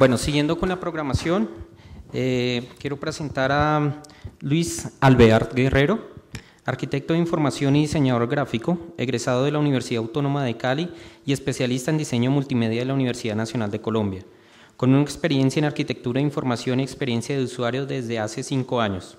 Bueno, siguiendo con la programación, quiero presentar a Luis Alvear Guerrero, arquitecto de información y diseñador gráfico, egresado de la Universidad Autónoma de Cali y especialista en diseño multimedia de la Universidad Nacional de Colombia, con una experiencia en arquitectura de información y experiencia de usuario desde hace 5 años.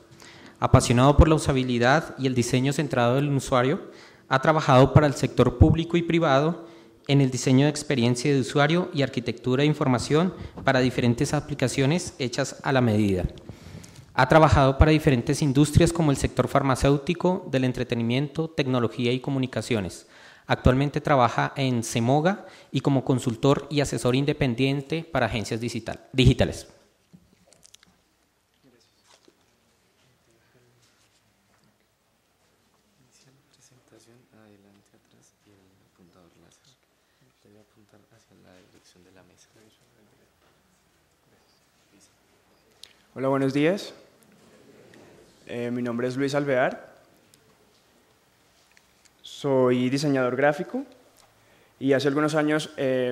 Apasionado por la usabilidad y el diseño centrado en el usuario, ha trabajado para el sector público y privado en el diseño de experiencia de usuario y arquitectura de información para diferentes aplicaciones hechas a la medida. Ha trabajado para diferentes industrias como el sector farmacéutico, del entretenimiento, tecnología y comunicaciones. Actualmente trabaja en Semoga y como consultor y asesor independiente para agencias digitales. Hola, buenos días. Mi nombre es Luis Alvear. Soy diseñador gráfico y hace algunos años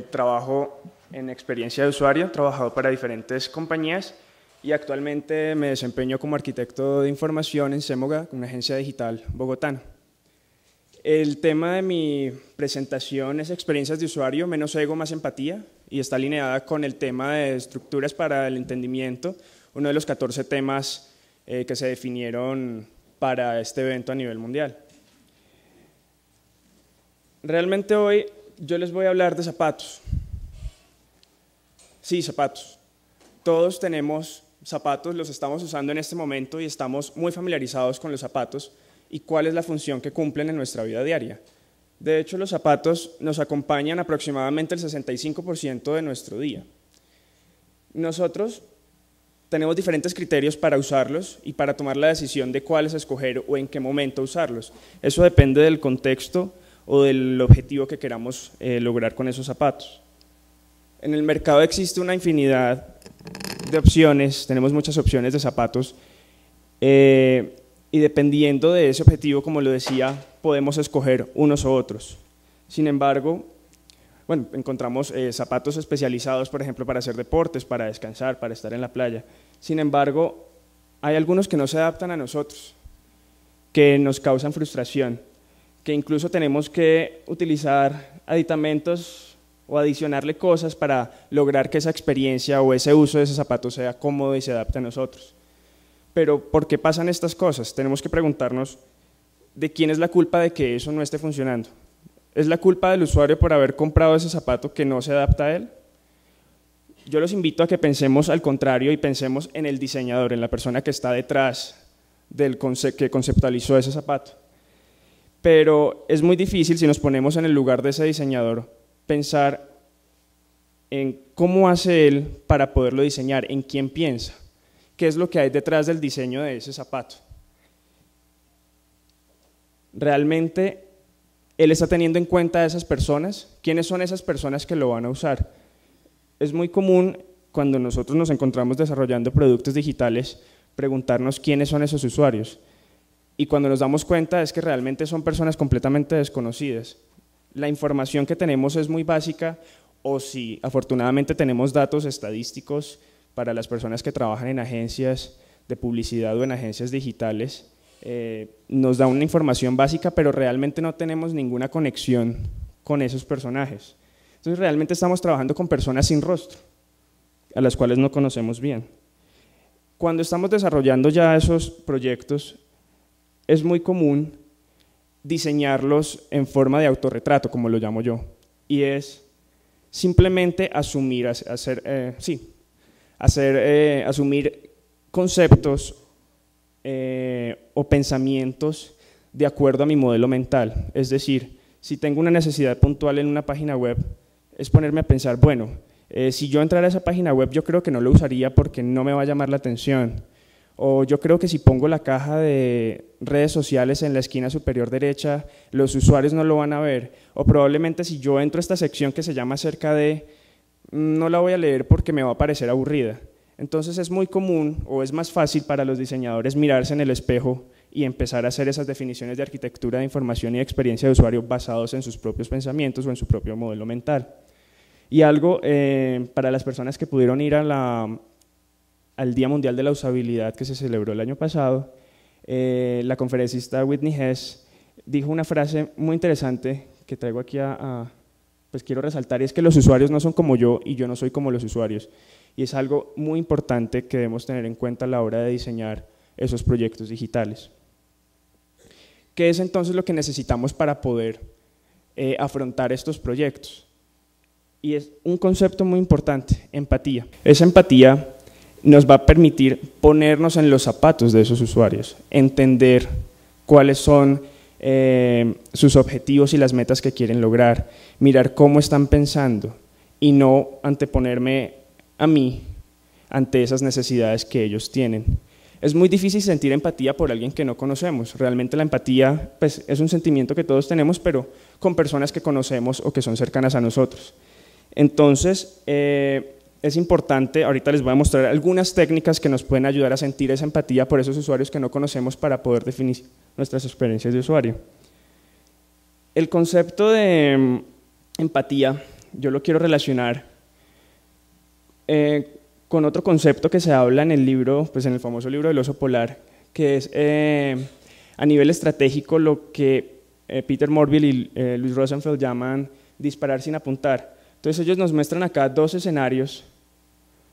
trabajo en experiencia de usuario, he trabajado para diferentes compañías y actualmente me desempeño como arquitecto de información en Semoga, una agencia digital bogotana. El tema de mi presentación es experiencias de usuario, menos ego, más empatía, y está alineada con el tema de estructuras para el entendimiento, uno de los 14 temas que se definieron para este evento a nivel mundial. Realmente hoy yo les voy a hablar de zapatos. Sí, zapatos. Todos tenemos zapatos, los estamos usando en este momento y estamos muy familiarizados con los zapatos y cuál es la función que cumplen en nuestra vida diaria. De hecho, los zapatos nos acompañan aproximadamente el 65% de nuestro día. Nosotros tenemos diferentes criterios para usarlos y para tomar la decisión de cuáles escoger o en qué momento usarlos. Eso depende del contexto o del objetivo que queramos lograr con esos zapatos. En el mercado existe una infinidad de opciones, tenemos muchas opciones de zapatos y dependiendo de ese objetivo, como lo decía, podemos escoger unos u otros. Sin embargo, bueno, encontramos zapatos especializados, por ejemplo, para hacer deportes, para descansar, para estar en la playa. Sin embargo, hay algunos que no se adaptan a nosotros, que nos causan frustración, que incluso tenemos que utilizar aditamentos o adicionarle cosas para lograr que esa experiencia o ese uso de ese zapato sea cómodo y se adapte a nosotros. Pero, ¿por qué pasan estas cosas? Tenemos que preguntarnos de quién es la culpa de que eso no esté funcionando. ¿Es la culpa del usuario por haber comprado ese zapato que no se adapta a él? Yo los invito a que pensemos al contrario y pensemos en el diseñador, en la persona que está detrás que conceptualizó ese zapato. Pero es muy difícil, si nos ponemos en el lugar de ese diseñador, pensar en cómo hace él para poderlo diseñar, en quién piensa, qué es lo que hay detrás del diseño de ese zapato. Realmente él está teniendo en cuenta a esas personas. ¿Quiénes son esas personas que lo van a usar? Es muy común cuando nosotros nos encontramos desarrollando productos digitales preguntarnos quiénes son esos usuarios y cuando nos damos cuenta es que realmente son personas completamente desconocidas. La información que tenemos es muy básica o si afortunadamente tenemos datos estadísticos para las personas que trabajan en agencias de publicidad o en agencias digitales, nos da una información básica, pero realmente no tenemos ninguna conexión con esos personajes. Entonces realmente estamos trabajando con personas sin rostro, a las cuales no conocemos bien. Cuando estamos desarrollando ya esos proyectos, es muy común diseñarlos en forma de autorretrato, como lo llamo yo, y es simplemente asumir, asumir conceptos o pensamientos de acuerdo a mi modelo mental. Es decir, si tengo una necesidad puntual en una página web, es ponerme a pensar, bueno, si yo entrara a esa página web yo creo que no lo usaría porque no me va a llamar la atención, o yo creo que si pongo la caja de redes sociales en la esquina superior derecha, los usuarios no lo van a ver, o probablemente si yo entro a esta sección que se llama acerca de, no la voy a leer porque me va a parecer aburrida. Entonces es muy común o es más fácil para los diseñadores mirarse en el espejo y empezar a hacer esas definiciones de arquitectura de información y experiencia de usuario basados en sus propios pensamientos o en su propio modelo mental. Y algo para las personas que pudieron ir al Día Mundial de la Usabilidad que se celebró el año pasado, la conferencista Whitney Hess dijo una frase muy interesante que traigo aquí pues quiero resaltar, y es que los usuarios no son como yo y yo no soy como los usuarios. Y es algo muy importante que debemos tener en cuenta a la hora de diseñar esos proyectos digitales. ¿Qué es entonces lo que necesitamos para poder afrontar estos proyectos? Y es un concepto muy importante, empatía. Esa empatía nos va a permitir ponernos en los zapatos de esos usuarios, entender cuáles son sus objetivos y las metas que quieren lograr, mirar cómo están pensando y no anteponerme a mí ante esas necesidades que ellos tienen. Es muy difícil sentir empatía por alguien que no conocemos. Realmente la empatía pues, es un sentimiento que todos tenemos, pero con personas que conocemos o que son cercanas a nosotros. Entonces, es importante, ahorita les voy a mostrar algunas técnicas que nos pueden ayudar a sentir esa empatía por esos usuarios que no conocemos para poder definir nuestras experiencias de usuario. El concepto de empatía, yo lo quiero relacionar con otro concepto que se habla en el libro, pues en el famoso libro del oso polar, que es a nivel estratégico lo que Peter Morville y Luis Rosenfeld llaman disparar sin apuntar. Entonces ellos nos muestran acá dos escenarios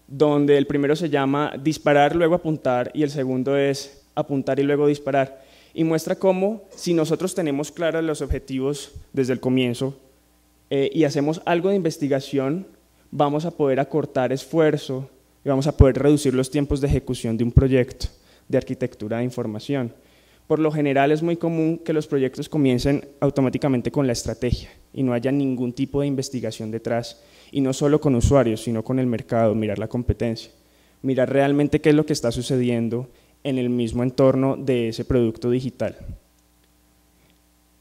donde el primero se llama disparar luego apuntar y el segundo es apuntar y luego disparar. Y muestra cómo si nosotros tenemos claros los objetivos desde el comienzo y hacemos algo de investigación, vamos a poder acortar esfuerzo y vamos a poder reducir los tiempos de ejecución de un proyecto de arquitectura de información. Por lo general es muy común que los proyectos comiencen automáticamente con la estrategia y no haya ningún tipo de investigación detrás, y no solo con usuarios, sino con el mercado, mirar la competencia, mirar realmente qué es lo que está sucediendo en el mismo entorno de ese producto digital.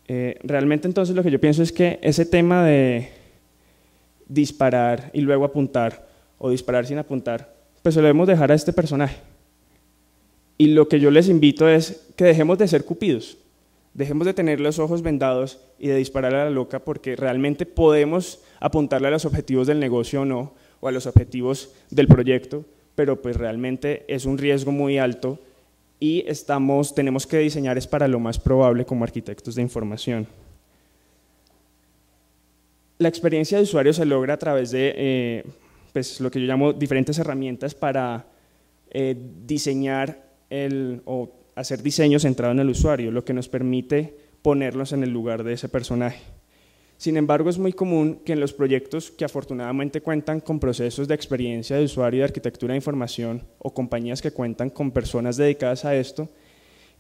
Realmente entonces lo que yo pienso es que ese tema de disparar y luego apuntar, o disparar sin apuntar, pues se lo debemos dejar a este personaje. Y lo que yo les invito es que dejemos de ser cupidos, dejemos de tener los ojos vendados y de disparar a la loca, porque realmente podemos apuntarle a los objetivos del negocio o no, o a los objetivos del proyecto, pero pues realmente es un riesgo muy alto y tenemos que diseñar es para lo más probable como arquitectos de información. La experiencia de usuario se logra a través de pues, lo que yo llamo diferentes herramientas para diseñar o hacer diseño centrado en el usuario, lo que nos permite ponernos en el lugar de ese personaje. Sin embargo, es muy común que en los proyectos que afortunadamente cuentan con procesos de experiencia de usuario y de arquitectura de información o compañías que cuentan con personas dedicadas a esto,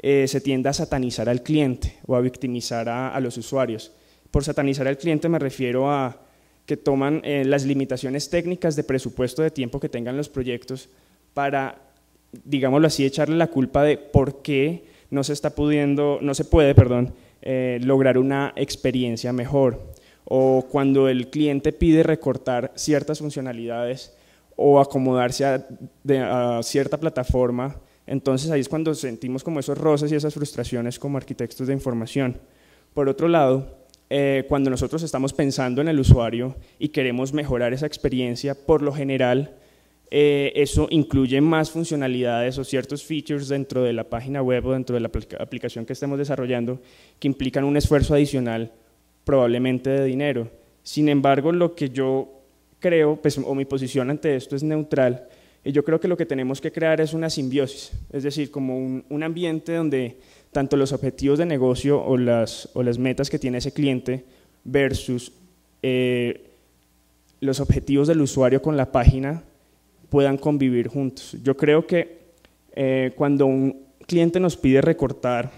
se tienda a satanizar al cliente o a victimizar a los usuarios. Por satanizar al cliente me refiero a que toman las limitaciones técnicas de presupuesto de tiempo que tengan los proyectos para, digámoslo así, echarle la culpa de por qué no se puede lograr una experiencia mejor, o cuando el cliente pide recortar ciertas funcionalidades o acomodarse a cierta plataforma, entonces ahí es cuando sentimos como esos roces y esas frustraciones como arquitectos de información. Por otro lado, cuando nosotros estamos pensando en el usuario y queremos mejorar esa experiencia, por lo general eso incluye más funcionalidades o ciertos features dentro de la página web o dentro de la aplicación que estemos desarrollando que implican un esfuerzo adicional, probablemente de dinero. Sin embargo, lo que yo creo, pues, o mi posición ante esto es neutral, y yo creo que lo que tenemos que crear es una simbiosis, es decir, como un ambiente donde tanto los objetivos de negocio o las metas que tiene ese cliente versus los objetivos del usuario con la página puedan convivir juntos. Yo creo que cuando un cliente nos pide recortar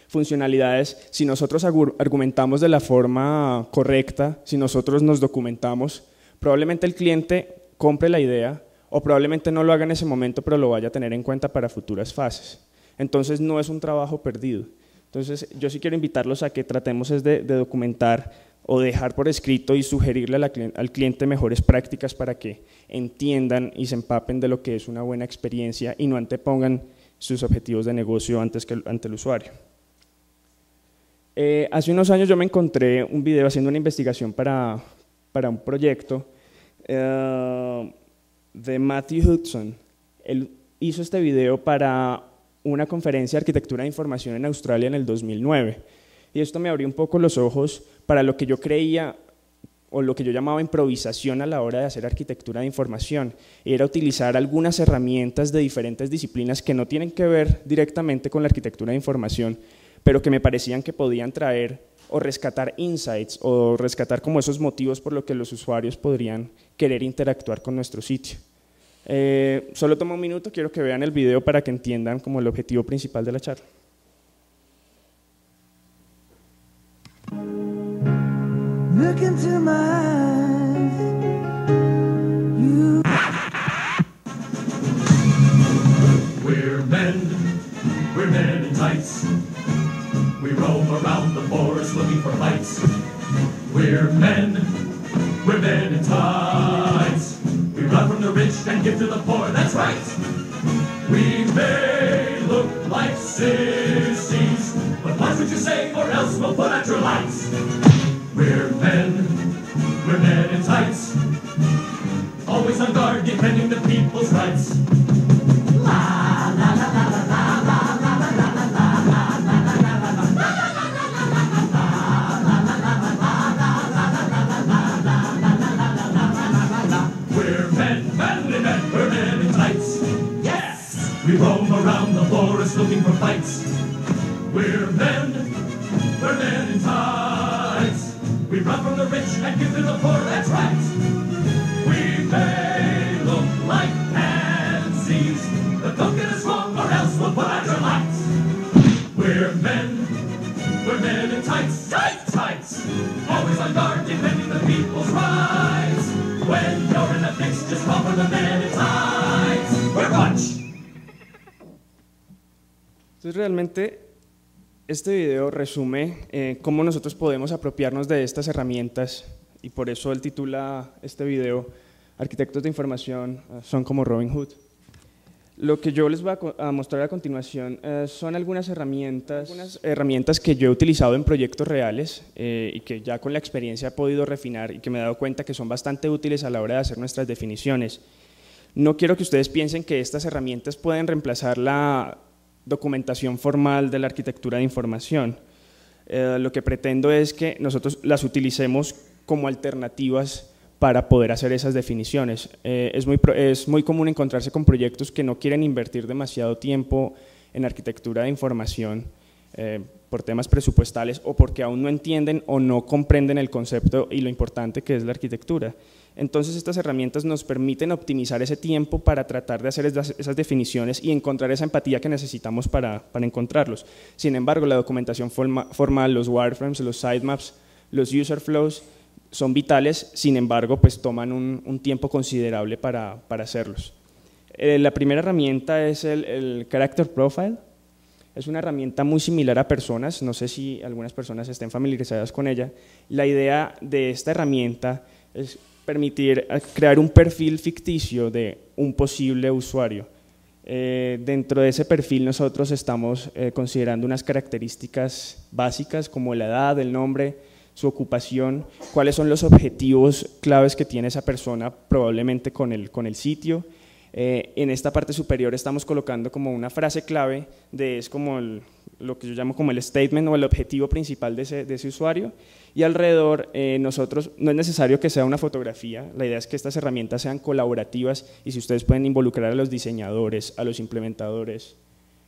funcionalidades, si nosotros argumentamos de la forma correcta, si nosotros nos documentamos, probablemente el cliente compre la idea o probablemente no lo haga en ese momento, pero lo vaya a tener en cuenta para futuras fases. Entonces no es un trabajo perdido. Entonces yo sí quiero invitarlos a que tratemos de documentar o dejar por escrito y sugerirle al cliente mejores prácticas para que entiendan y se empapen de lo que es una buena experiencia y no antepongan sus objetivos de negocio ante el usuario. Hace unos años yo me encontré un video haciendo una investigación para un proyecto de Matthew Hudson. Él hizo este video para una conferencia de arquitectura de información en Australia en el 2009. Y esto me abrió un poco los ojos para lo que yo creía o lo que yo llamaba improvisación a la hora de hacer arquitectura de información. Era utilizar algunas herramientas de diferentes disciplinas que no tienen que ver directamente con la arquitectura de información, pero que me parecían que podían traer o rescatar insights o rescatar como esos motivos por los que los usuarios podrían querer interactuar con nuestro sitio. Solo tomo un minuto, quiero que vean el video para que entiendan como el objetivo principal de la charla. Look into my eyes. We're men in tights. We roam around the forest looking for fights. We're men in tights. We run from the rich and give to the poor, that's right. We may look like sissies, but watch what you say or else we'll put out your lights. We're men in tights. Always on guard, defending the people's rights. La la la la la la la la la la la we roam around the forest looking for fights. We're men in tights. We run from the rich and give to the poor, that's right. We may look like pansies, but don't get us wrong or else we'll put out your lights. We're men in tights, tights. Always on guard, defending the people's rights. When you're in a fix, just call for the men in tights. We're watch. Entonces realmente este video resume cómo nosotros podemos apropiarnos de estas herramientas y por eso él titula este video Arquitectos de información son como Robin Hood. Lo que yo les voy a mostrar a continuación son algunas herramientas que yo he utilizado en proyectos reales y que ya con la experiencia he podido refinar y que me he dado cuenta que son bastante útiles a la hora de hacer nuestras definiciones. No quiero que ustedes piensen que estas herramientas pueden reemplazar la documentación formal de la arquitectura de información. Lo que pretendo es que nosotros las utilicemos como alternativas para poder hacer esas definiciones. Es muy común encontrarse con proyectos que no quieren invertir demasiado tiempo en arquitectura de información por temas presupuestales o porque aún no entienden o no comprenden el concepto y lo importante que es la arquitectura. Entonces estas herramientas nos permiten optimizar ese tiempo para tratar de hacer esas definiciones y encontrar esa empatía que necesitamos para encontrarlos. Sin embargo, la documentación formal, los wireframes, los sitemaps, los user flows son vitales, sin embargo, pues toman un tiempo considerable para hacerlos. La primera herramienta es el Character Profile. Es una herramienta muy similar a Personas, no sé si algunas personas estén familiarizadas con ella. La idea de esta herramienta es permitir crear un perfil ficticio de un posible usuario. Dentro de ese perfil nosotros estamos considerando unas características básicas como la edad, el nombre, su ocupación, cuáles son los objetivos claves que tiene esa persona probablemente con el sitio. En esta parte superior estamos colocando como una frase clave, es como lo que yo llamo como el statement o el objetivo principal de ese usuario, y alrededor nosotros no es necesario que sea una fotografía, la idea es que estas herramientas sean colaborativas y si ustedes pueden involucrar a los diseñadores, a los implementadores,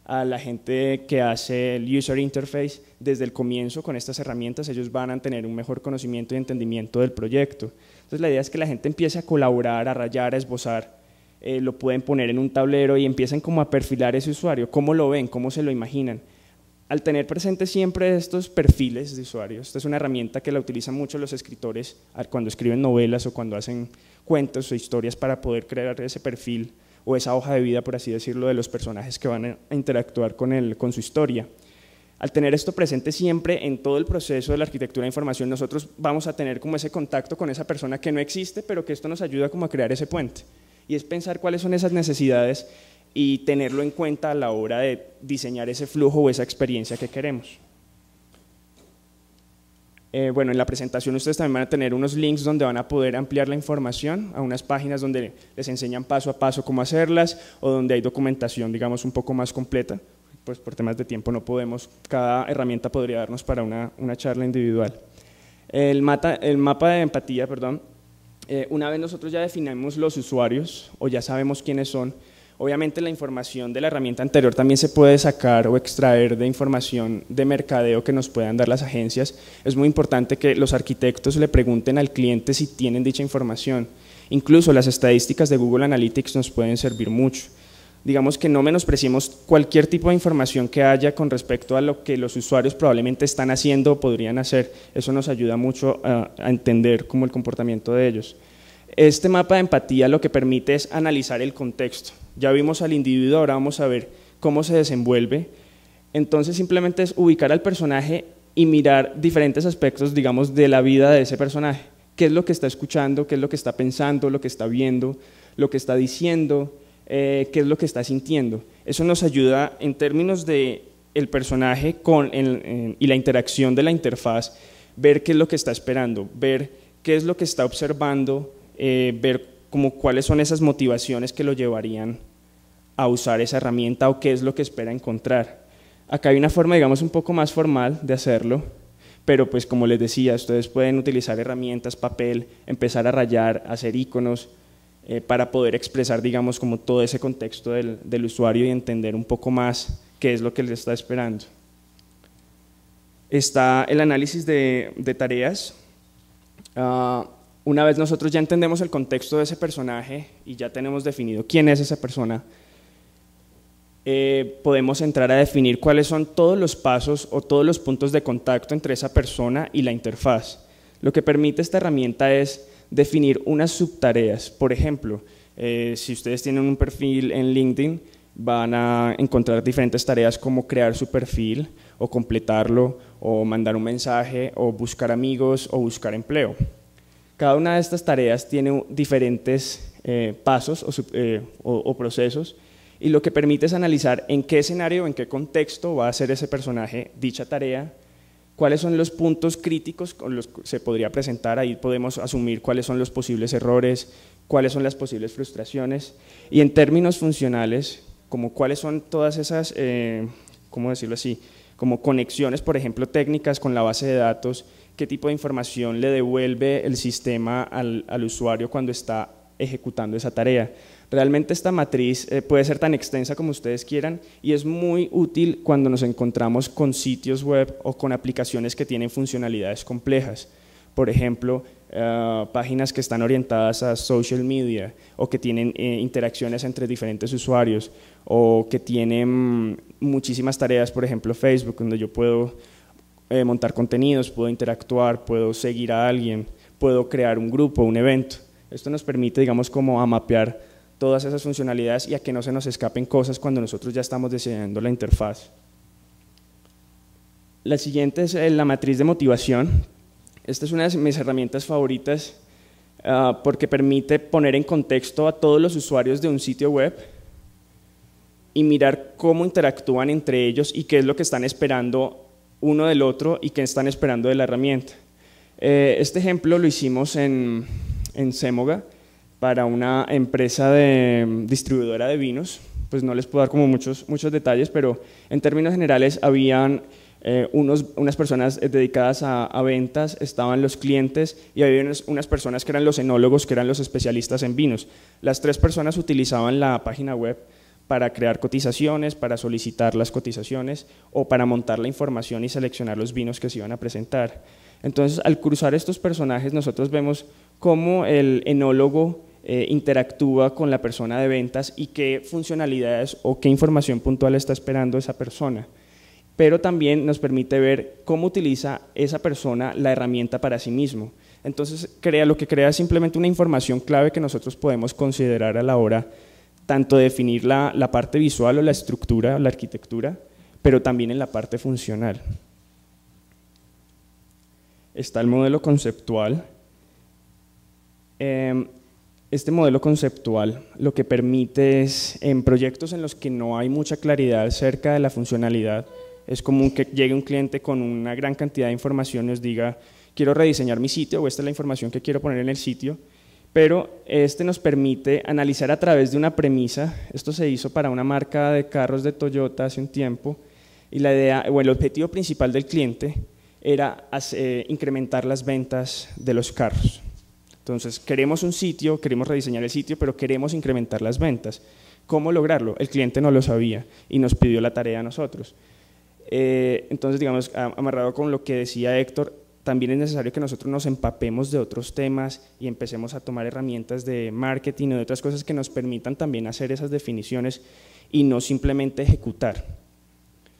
a la gente que hace el user interface desde el comienzo con estas herramientas, ellos van a tener un mejor conocimiento y entendimiento del proyecto. Entonces la idea es que la gente empiece a colaborar, a rayar, a esbozar, lo pueden poner en un tablero y empiecen como a perfilar ese usuario, cómo lo ven, cómo se lo imaginan. Al tener presente siempre estos perfiles de usuarios, esta es una herramienta que la utilizan mucho los escritores cuando escriben novelas o cuando hacen cuentos o historias para poder crear ese perfil o esa hoja de vida, por así decirlo, de los personajes que van a interactuar con su historia. Al tener esto presente siempre en todo el proceso de la arquitectura de información, nosotros vamos a tener como ese contacto con esa persona que no existe, pero que esto nos ayuda como a crear ese puente. Y es pensar cuáles son esas necesidades y tenerlo en cuenta a la hora de diseñar ese flujo o esa experiencia que queremos. Bueno, en la presentación ustedes también van a tener unos links donde van a poder ampliar la información a unas páginas donde les enseñan paso a paso cómo hacerlas o donde hay documentación, digamos, un poco más completa. Pues por temas de tiempo no podemos, cada herramienta podría darnos para una charla individual. El mapa de empatía, perdón, una vez nosotros ya definimos los usuarios o ya sabemos quiénes son, obviamente la información de la herramienta anterior también se puede sacar o extraer de información de mercadeo que nos puedan dar las agencias. Es muy importante que los arquitectos le pregunten al cliente si tienen dicha información. Incluso las estadísticas de Google Analytics nos pueden servir mucho. Digamos que no menospreciemos cualquier tipo de información que haya con respecto a lo que los usuarios probablemente están haciendo o podrían hacer. Eso nos ayuda mucho a entender cómo el comportamiento de ellos. Este mapa de empatía lo que permite es analizar el contexto. Ya vimos al individuo, ahora vamos a ver cómo se desenvuelve. Entonces simplemente es ubicar al personaje y mirar diferentes aspectos, digamos, de la vida de ese personaje. ¿Qué es lo que está escuchando? ¿Qué es lo que está pensando? ¿Lo que está viendo? ¿Lo que está diciendo? ¿Qué es lo que está sintiendo? Eso nos ayuda en términos de el personaje y la interacción de la interfaz, ver qué es lo que está esperando, ver qué es lo que está observando, ver cuáles son esas motivaciones que lo llevarían a usar esa herramienta o qué es lo que espera encontrar. Acá hay una forma, digamos, un poco más formal de hacerlo, pero pues como les decía, ustedes pueden utilizar herramientas, papel, empezar a rayar, hacer iconos, para poder expresar, digamos, como todo ese contexto del usuario y entender un poco más qué es lo que le está esperando. Está el análisis de tareas. Una vez nosotros ya entendemos el contexto de ese personaje y ya tenemos definido quién es esa persona, podemos entrar a definir cuáles son todos los pasos o todos los puntos de contacto entre esa persona y la interfaz. Lo que permite esta herramienta es definir unas subtareas. Por ejemplo, si ustedes tienen un perfil en LinkedIn, van a encontrar diferentes tareas como crear su perfil o completarlo o mandar un mensaje o buscar amigos o buscar empleo. Cada una de estas tareas tiene diferentes pasos o procesos y lo que permite es analizar en qué escenario, en qué contexto va a hacer ese personaje dicha tarea, cuáles son los puntos críticos con los que se podría presentar, ahí podemos asumir cuáles son los posibles errores, cuáles son las posibles frustraciones, y en términos funcionales, como cuáles son todas esas, ¿cómo decirlo así?, como conexiones, por ejemplo, técnicas con la base de datos, qué tipo de información le devuelve el sistema al usuario cuando está ejecutando esa tarea. Realmente esta matriz puede ser tan extensa como ustedes quieran y es muy útil cuando nos encontramos con sitios web o con aplicaciones que tienen funcionalidades complejas. Por ejemplo, páginas que están orientadas a social media o que tienen interacciones entre diferentes usuarios o que tienen muchísimas tareas, por ejemplo Facebook, donde yo puedo montar contenidos, puedo interactuar, puedo seguir a alguien, puedo crear un grupo, un evento. Esto nos permite, digamos, como a mapear todas esas funcionalidades y a que no se nos escapen cosas cuando nosotros ya estamos diseñando la interfaz. La siguiente es la matriz de motivación. Esta es una de mis herramientas favoritas porque permite poner en contexto a todos los usuarios de un sitio web y mirar cómo interactúan entre ellos y qué es lo que están esperando uno del otro y qué están esperando de la herramienta. Este ejemplo lo hicimos en Semoga para una empresa distribuidora de vinos, pues no les puedo dar como muchos detalles, pero en términos generales habían unas personas dedicadas a ventas, estaban los clientes y había unas personas que eran los enólogos, que eran los especialistas en vinos. Las tres personas utilizaban la página web para crear cotizaciones, para solicitar las cotizaciones o para montar la información y seleccionar los vinos que se iban a presentar. Entonces, al cruzar estos personajes, nosotros vemos cómo el enólogo interactúa con la persona de ventas y qué funcionalidades o qué información puntual está esperando esa persona. Pero también nos permite ver cómo utiliza esa persona la herramienta para sí mismo. Entonces, lo que crea es simplemente una información clave que nosotros podemos considerar a la hora tanto de definir la parte visual o la estructura, la arquitectura, pero también en la parte funcional. Está el modelo conceptual. Este modelo conceptual lo que permite es, en proyectos en los que no hay mucha claridad acerca de la funcionalidad, Es común que llegue un cliente con una gran cantidad de información y nos diga, quiero rediseñar mi sitio o esta es la información que quiero poner en el sitio, pero este nos permite analizar a través de una premisa. Esto se hizo para una marca de carros de Toyota hace un tiempo y la idea, o el objetivo principal del cliente era incrementar las ventas de los carros. Entonces, queremos un sitio, queremos rediseñar el sitio, pero queremos incrementar las ventas. ¿Cómo lograrlo? El cliente no lo sabía y nos pidió la tarea a nosotros. Entonces, digamos, amarrado con lo que decía Héctor, también es necesario que nosotros nos empapemos de otros temas y empecemos a tomar herramientas de marketing o de otras cosas que nos permitan también hacer esas definiciones y no simplemente ejecutar.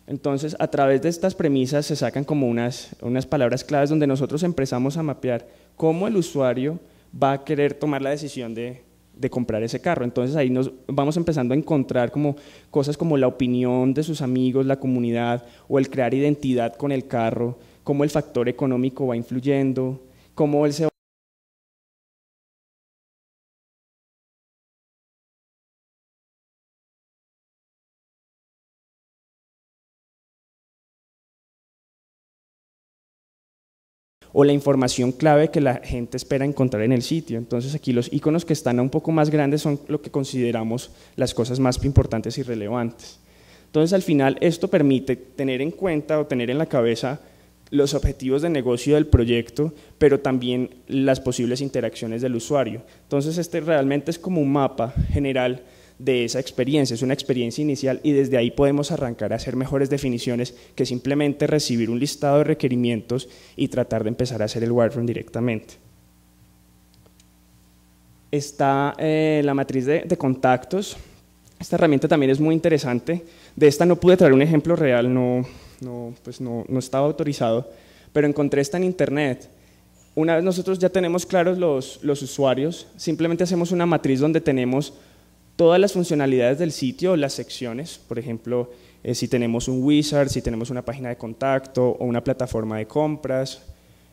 Entonces, a través de estas premisas se sacan como unas palabras claves donde nosotros empezamos a mapear cómo el usuario va a querer tomar la decisión de comprar ese carro. Entonces ahí nos vamos empezando a encontrar como cosas como la opinión de sus amigos, la comunidad, o el crear identidad con el carro, cómo el factor económico va influyendo, cómo él se va o la información clave que la gente espera encontrar en el sitio. Entonces aquí los iconos que están un poco más grandes son lo que consideramos las cosas más importantes y relevantes. Entonces al final esto permite tener en cuenta o tener en la cabeza los objetivos de negocio del proyecto, pero también las posibles interacciones del usuario. Entonces este realmente es como un mapa general de esa experiencia, es una experiencia inicial y desde ahí podemos arrancar a hacer mejores definiciones que simplemente recibir un listado de requerimientos y tratar de empezar a hacer el wireframe directamente. Está la matriz de contactos. Esta herramienta también es muy interesante. De esta no pude traer un ejemplo real, no estaba autorizado, pero encontré esta en internet. Una vez nosotros ya tenemos claros los usuarios, simplemente hacemos una matriz donde tenemos todas las funcionalidades del sitio, las secciones, por ejemplo, si tenemos un wizard, si tenemos una página de contacto o una plataforma de compras,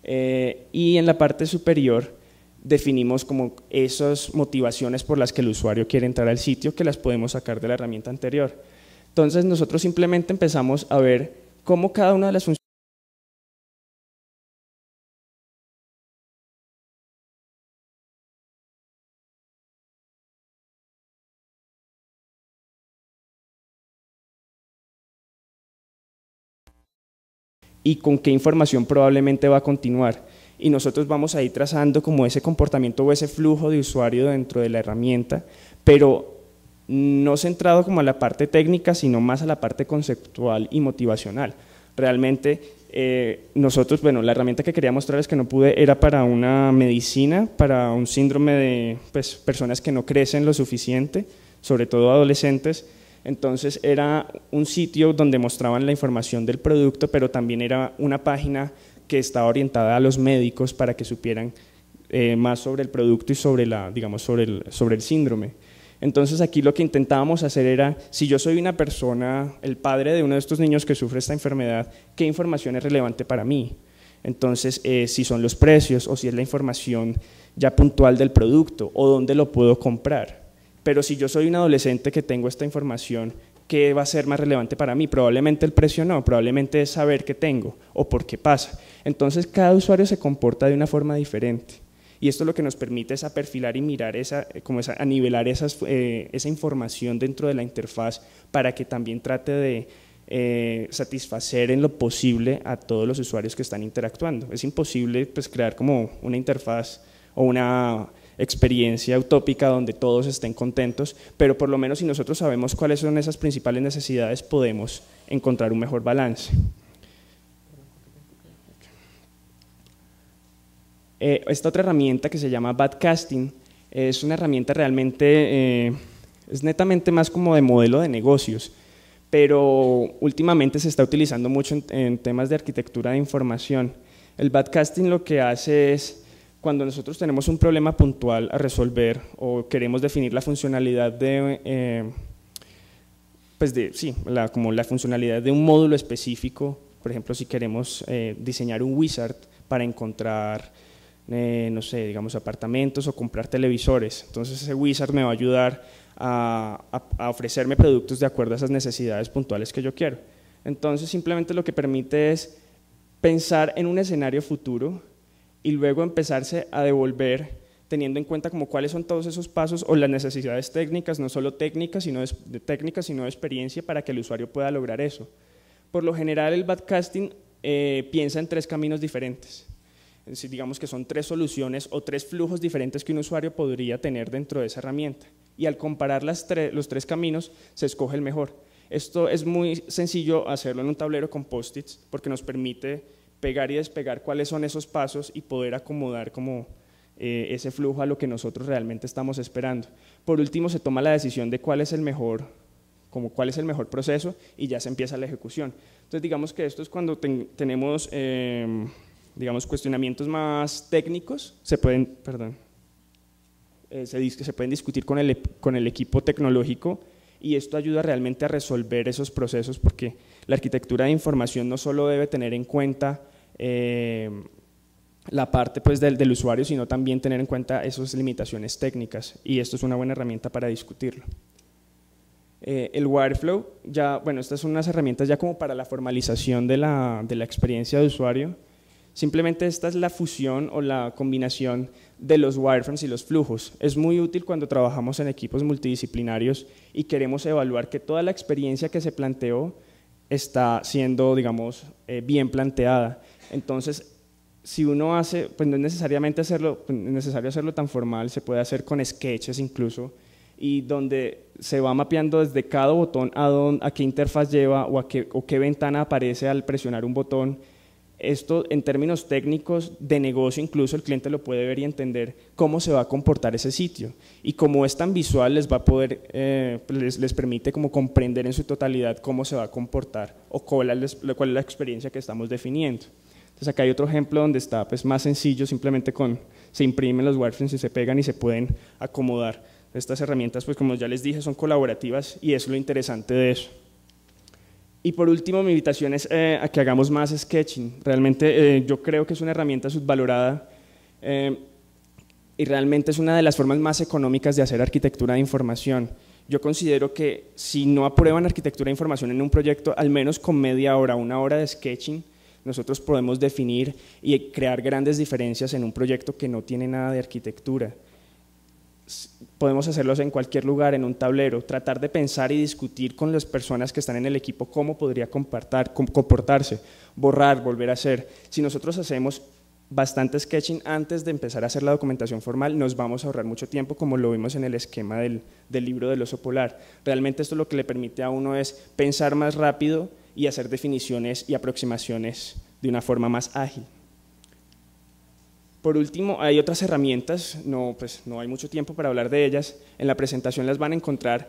y en la parte superior definimos como esas motivaciones por las que el usuario quiere entrar al sitio, que las podemos sacar de la herramienta anterior. Entonces nosotros simplemente empezamos a ver cómo cada una de las funciones y con qué información probablemente va a continuar. Y nosotros vamos a ir trazando como ese comportamiento o ese flujo de usuario dentro de la herramienta, pero no centrado como a la parte técnica, sino más a la parte conceptual y motivacional. Realmente nosotros, bueno, la herramienta que quería mostrarles que no pude era para una medicina, para un síndrome de personas que no crecen lo suficiente, sobre todo adolescentes. Entonces era un sitio donde mostraban la información del producto, pero también era una página que estaba orientada a los médicos para que supieran más sobre el producto y sobre el síndrome. Entonces aquí lo que intentábamos hacer era, si yo soy una persona, el padre de uno de estos niños que sufre esta enfermedad, ¿qué información es relevante para mí? Entonces, si son los precios o si es la información ya puntual del producto o dónde lo puedo comprar. Pero si yo soy un adolescente que tengo esta información, ¿qué va a ser más relevante para mí? Probablemente el precio no, probablemente es saber qué tengo o por qué pasa. Entonces cada usuario se comporta de una forma diferente y esto lo que nos permite es a perfilar y mirar a nivelar esa información dentro de la interfaz para que también trate de satisfacer en lo posible a todos los usuarios que están interactuando. Es imposible crear como una interfaz o una experiencia utópica donde todos estén contentos, pero por lo menos si nosotros sabemos cuáles son esas principales necesidades, podemos encontrar un mejor balance. Esta otra herramienta que se llama Badcasting es una herramienta realmente, es netamente más como de modelo de negocios, pero últimamente se está utilizando mucho en temas de arquitectura de información. El Badcasting lo que hace es, cuando nosotros tenemos un problema puntual a resolver o queremos definir la funcionalidad como la funcionalidad de un módulo específico, por ejemplo, si queremos diseñar un wizard para encontrar, no sé, digamos apartamentos o comprar televisores, entonces ese wizard me va a ayudar a ofrecerme productos de acuerdo a esas necesidades puntuales que yo quiero. Entonces simplemente lo que permite es pensar en un escenario futuro y luego empezarse a devolver teniendo en cuenta como cuáles son todos esos pasos o las necesidades técnicas, no solo técnicas, sino de experiencia para que el usuario pueda lograr eso. Por lo general el backcasting piensa en 3 caminos diferentes. Es decir, digamos que son 3 soluciones o 3 flujos diferentes que un usuario podría tener dentro de esa herramienta. Y al comparar los 3 caminos, se escoge el mejor. Esto es muy sencillo hacerlo en un tablero con post-its, porque nos permite pegar y despegar cuáles son esos pasos y poder acomodar como ese flujo a lo que nosotros realmente estamos esperando. Por último, se toma la decisión de cuál es el mejor proceso y ya se empieza la ejecución. Entonces, digamos que esto es cuando tenemos digamos, cuestionamientos más técnicos, se pueden discutir con el equipo tecnológico y esto ayuda realmente a resolver esos procesos porque la arquitectura de información no solo debe tener en cuenta la parte pues, del usuario, sino también tener en cuenta esas limitaciones técnicas y esto es una buena herramienta para discutirlo. El Wireflow, estas son unas herramientas ya como para la formalización de la experiencia de usuario. Simplemente esta es la fusión o la combinación de los wireframes y los flujos. Es muy útil cuando trabajamos en equipos multidisciplinarios y queremos evaluar que toda la experiencia que se planteó está siendo, digamos, bien planteada. Entonces, si uno hace, pues no es necesario hacerlo tan formal, se puede hacer con sketches incluso, y donde se va mapeando desde cada botón a qué interfaz lleva o qué ventana aparece al presionar un botón. Esto en términos técnicos de negocio incluso el cliente lo puede ver y entender cómo se va a comportar ese sitio y como es tan visual les va a poder, les permite como comprender en su totalidad cómo se va a comportar o cuál es la experiencia que estamos definiendo. Entonces acá hay otro ejemplo donde está pues, más sencillo, simplemente se imprimen los wireframes y se pegan y se pueden acomodar. Estas herramientas pues como ya les dije son colaborativas y es lo interesante de eso. Y por último, mi invitación es a que hagamos más sketching. Realmente yo creo que es una herramienta subvalorada y realmente es una de las formas más económicas de hacer arquitectura de información. Yo considero que si no aprueban arquitectura de información en un proyecto, al menos con media hora, 1 hora de sketching, nosotros podemos definir y crear grandes diferencias en un proyecto que no tiene nada de arquitectura. Podemos hacerlos en cualquier lugar, en un tablero, tratar de pensar y discutir con las personas que están en el equipo cómo podría comportarse, borrar, volver a hacer. Si nosotros hacemos bastante sketching antes de empezar a hacer la documentación formal, nos vamos a ahorrar mucho tiempo, como lo vimos en el esquema del libro del oso polar. Realmente esto lo que le permite a uno es pensar más rápido y hacer definiciones y aproximaciones de una forma más ágil. Por último, hay otras herramientas, no hay mucho tiempo para hablar de ellas, en la presentación las van a encontrar,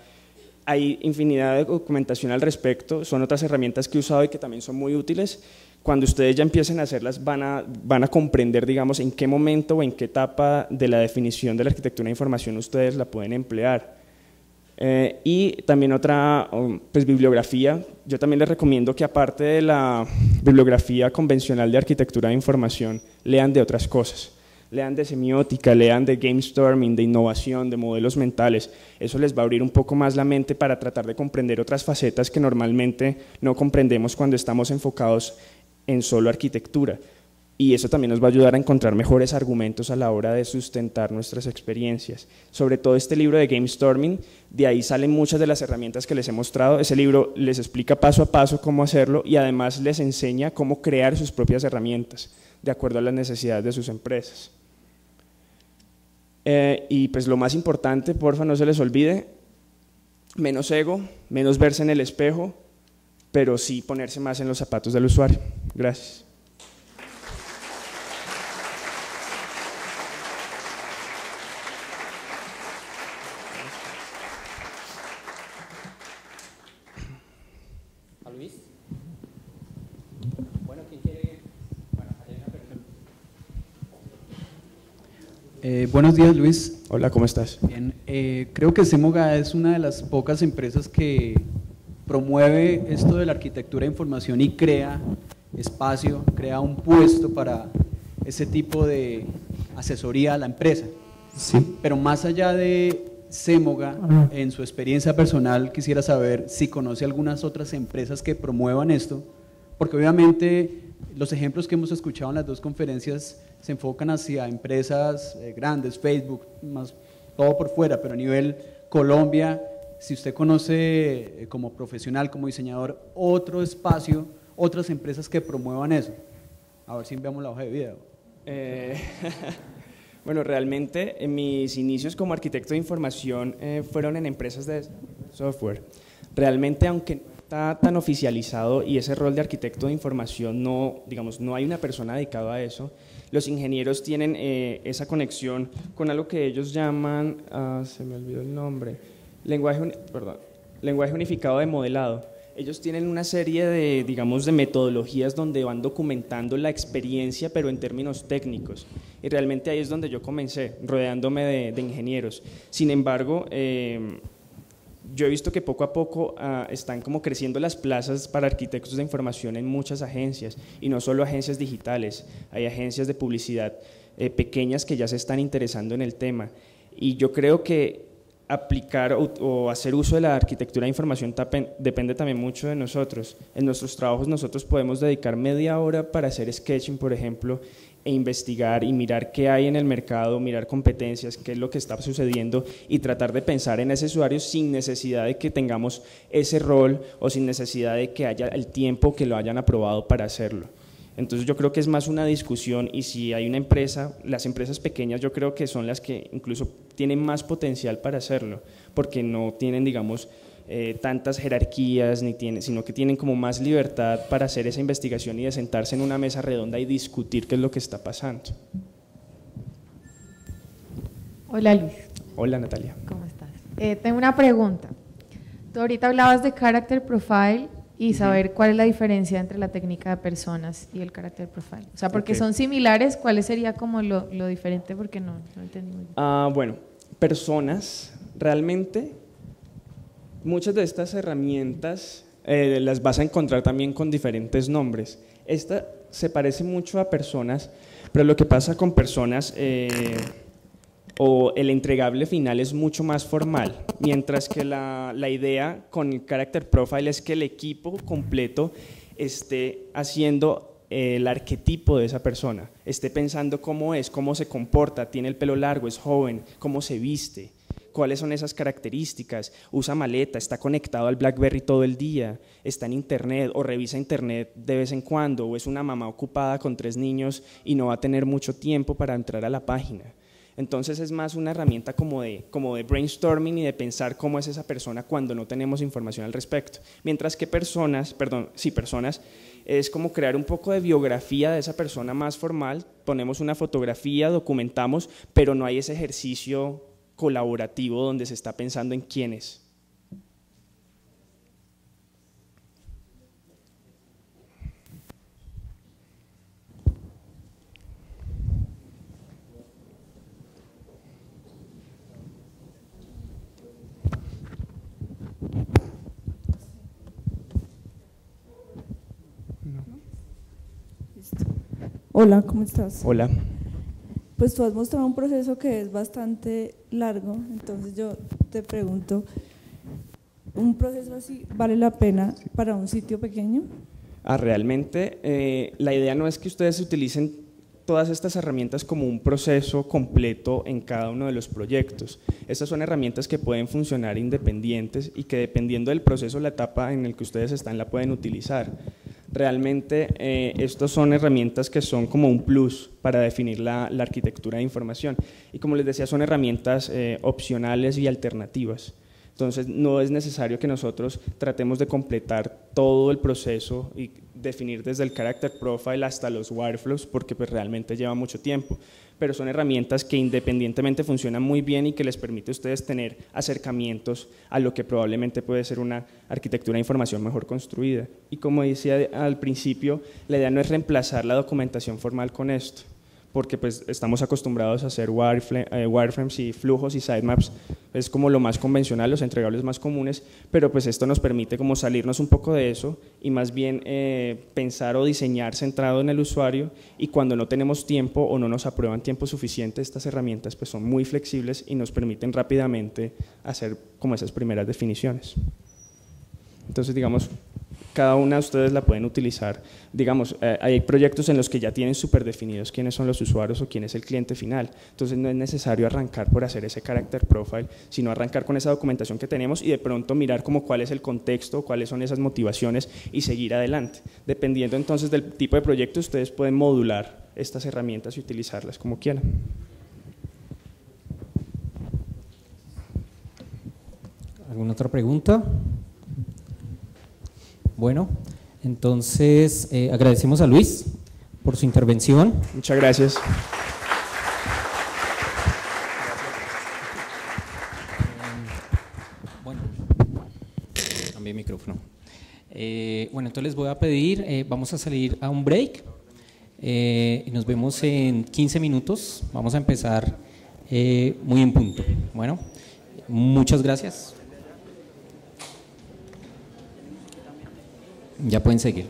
hay infinidad de documentación al respecto, son otras herramientas que he usado y que también son muy útiles. Cuando ustedes ya empiecen a hacerlas van a comprender, digamos, en qué momento o en qué etapa de la definición de la arquitectura de información ustedes la pueden emplear. Y también otra bibliografía, yo también les recomiendo que aparte de la bibliografía convencional de arquitectura de información, lean de otras cosas, lean de semiótica, lean de gamestorming, de innovación, de modelos mentales, eso les va a abrir un poco más la mente para tratar de comprender otras facetas que normalmente no comprendemos cuando estamos enfocados en solo arquitectura. Y eso también nos va a ayudar a encontrar mejores argumentos a la hora de sustentar nuestras experiencias. Sobre todo este libro de Gamestorming, de ahí salen muchas de las herramientas que les he mostrado. Ese libro les explica paso a paso cómo hacerlo y además les enseña cómo crear sus propias herramientas de acuerdo a las necesidades de sus empresas. Y pues lo más importante, porfa, no se les olvide, menos ego, menos verse en el espejo, pero sí ponerse más en los zapatos del usuario. Gracias. Buenos días, Luis. Hola, ¿cómo estás? Bien, creo que Semoga es una de las pocas empresas que promueve esto de la arquitectura de información y crea espacio, crea un puesto para ese tipo de asesoría a la empresa. Sí. Pero más allá de Semoga, en su experiencia personal, quisiera saber si conoce algunas otras empresas que promuevan esto, porque obviamente los ejemplos que hemos escuchado en las dos conferencias se enfocan hacia empresas grandes, Facebook, más todo por fuera, pero a nivel Colombia, si usted conoce como profesional, como diseñador, otro espacio, otras empresas que promuevan eso. A ver si enviamos la hoja de video. Bueno, realmente en mis inicios como arquitecto de información fueron en empresas de software. Realmente, aunque no está tan oficializado y ese rol de arquitecto de información no, digamos, no hay una persona dedicada a eso, los ingenieros tienen esa conexión con algo que ellos llaman, se me olvidó el nombre, lenguaje unificado de modelado. Ellos tienen una serie de, digamos, de metodologías donde van documentando la experiencia, pero en términos técnicos. Y realmente ahí es donde yo comencé, rodeándome de ingenieros. Sin embargo, yo he visto que poco a poco están como creciendo las plazas para arquitectos de información en muchas agencias, y no solo agencias digitales, hay agencias de publicidad pequeñas que ya se están interesando en el tema. Y yo creo que aplicar o hacer uso de la arquitectura de información depende también mucho de nosotros. En nuestros trabajos nosotros podemos dedicar media hora para hacer sketching, por ejemplo, e investigar y mirar qué hay en el mercado, mirar competencias, qué es lo que está sucediendo y tratar de pensar en ese usuario sin necesidad de que tengamos ese rol o sin necesidad de que haya el tiempo que lo hayan aprobado para hacerlo. Entonces yo creo que es más una discusión, y si hay una empresa, las empresas pequeñas yo creo que son las que incluso tienen más potencial para hacerlo, porque no tienen, digamos, tantas jerarquías, sino que tienen como más libertad para hacer esa investigación y de sentarse en una mesa redonda y discutir qué es lo que está pasando. Hola Luis. Hola Natalia. ¿Cómo estás? Tengo una pregunta. Tú ahorita hablabas de character profile y saber cuál es la diferencia entre la técnica de personas y el character profile. O sea, porque son similares, ¿cuál sería como lo diferente? Porque no entendí muy bien. Bueno, personas, realmente muchas de estas herramientas las vas a encontrar también con diferentes nombres. Esta se parece mucho a personas, pero lo que pasa con personas o el entregable final es mucho más formal, mientras que la idea con el character profile es que el equipo completo esté haciendo el arquetipo de esa persona, esté pensando cómo es, cómo se comporta, tiene el pelo largo, es joven, cómo se viste, cuáles son esas características, usa maleta, está conectado al BlackBerry todo el día, está en internet o revisa internet de vez en cuando, o es una mamá ocupada con 3 niños y no va a tener mucho tiempo para entrar a la página. Entonces es más una herramienta como de brainstorming y de pensar cómo es esa persona cuando no tenemos información al respecto. Mientras que personas es como crear un poco de biografía de esa persona más formal, ponemos una fotografía, documentamos, pero no hay ese ejercicio colaborativo donde se está pensando en quién es. Hola, ¿cómo estás? Hola. Pues tú has mostrado un proceso que es bastante largo, entonces yo te pregunto, ¿un proceso así vale la pena para un sitio pequeño? Realmente la idea no es que ustedes utilicen todas estas herramientas como un proceso completo en cada uno de los proyectos. Estas son herramientas que pueden funcionar independientes y que dependiendo del proceso, la etapa en el que ustedes están, la pueden utilizar. Realmente estas son herramientas que son como un plus para definir la arquitectura de información, y como les decía, son herramientas opcionales y alternativas. Entonces no es necesario que nosotros tratemos de completar todo el proceso y definir desde el character profile hasta los wireflows, porque pues realmente lleva mucho tiempo, pero son herramientas que independientemente funcionan muy bien y que les permite a ustedes tener acercamientos a lo que probablemente puede ser una arquitectura de información mejor construida. Y como decía al principio, la idea no es reemplazar la documentación formal con esto, porque pues estamos acostumbrados a hacer wireframes y flujos y sitemaps, es como lo más convencional, los entregables más comunes, pero pues esto nos permite como salirnos un poco de eso y más bien pensar o diseñar centrado en el usuario, y cuando no tenemos tiempo o no nos aprueban tiempo suficiente, estas herramientas pues son muy flexibles y nos permiten rápidamente hacer como esas primeras definiciones. Entonces, digamos, cada una de ustedes la pueden utilizar. Digamos, hay proyectos en los que ya tienen súper definidos quiénes son los usuarios o quién es el cliente final. Entonces, no es necesario arrancar por hacer ese character profile, sino arrancar con esa documentación que tenemos y de pronto mirar como cuál es el contexto, cuáles son esas motivaciones y seguir adelante. Dependiendo entonces del tipo de proyecto, ustedes pueden modular estas herramientas y utilizarlas como quieran. ¿Alguna otra pregunta? Bueno, entonces agradecemos a Luis por su intervención. Muchas gracias. Bueno, cambié el micrófono. Bueno, entonces les voy a pedir, vamos a salir a un break y nos vemos en 15 minutos. Vamos a empezar muy en punto. Bueno, muchas gracias. Ya pueden seguir.